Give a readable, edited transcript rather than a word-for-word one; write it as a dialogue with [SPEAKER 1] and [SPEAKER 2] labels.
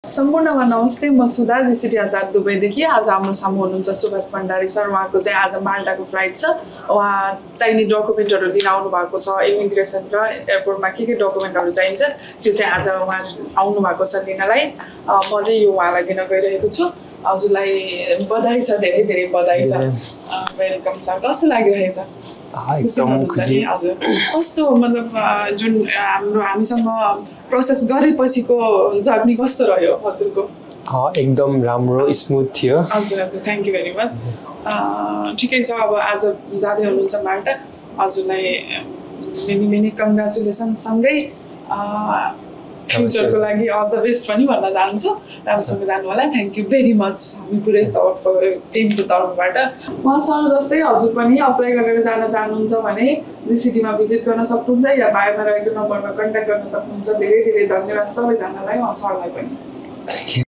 [SPEAKER 1] सम्पूर्णमा नमस्ते, म सुधा जीसीटी आचार्य दुबईदेखि। आज हाम्रो सामु हुनुहुन्छ सुभाष भण्डारी सर। उहाँको चाहिँ आज माल्टाको फ्लाइट छ। उहाँ चाहिने डकुमेन्टहरू लिन आउनु भएको छ। इमिग्रेसन र एयरपोर्टमा के डकुमेन्टहरू चाहिन्छ त्यो चाहिँ आज उहाँ आउनु भएको छ लिनलाई। म चाहिँ यो उहाँलाई दिन गइरहेको छु। हजुरलाई बधाई छ, धेरै धेरै बधाई छ। Welcome sir. कस्तो लागिरहेछ?
[SPEAKER 2] एकदम खुसी।
[SPEAKER 1] हजुर कस्तो मतलब जुन हामीसँग प्रोसेस गरेपछिको जर्नी कस्तो रह्यो हजुरको?
[SPEAKER 2] एकदम राम्रो स्मुथ थियो।
[SPEAKER 1] हजुर हजुर, थ्याङ्क यू भेरी मच। ठिकै छ, अब आज जाँदै हुनुहुन्छ माल्टा। हजुरलाई मेनी मेनी कङ्ग्रेचुलेसन, सँगै फ्युचरको लागि अल द बेस्ट पनि भन्न चाहन्छु। राम्रोसँग जानु होला। थ्याङ्क यू भेरी मच हामी पुरै टिमको तर्फबाट। उहाँ सर जस्तै हजुर पनि अप्लाई गरेर जान चाहनुहुन्छ भने जीसीटीमा भिजिट गर्न सक्नुहुन्छ या बायोमा रहेको नम्बरमा कन्ट्याक्ट गर्न सक्नुहुन्छ। धेरै धेरै धन्यवाद सबैजनालाई, उहाँ सरलाई पनि।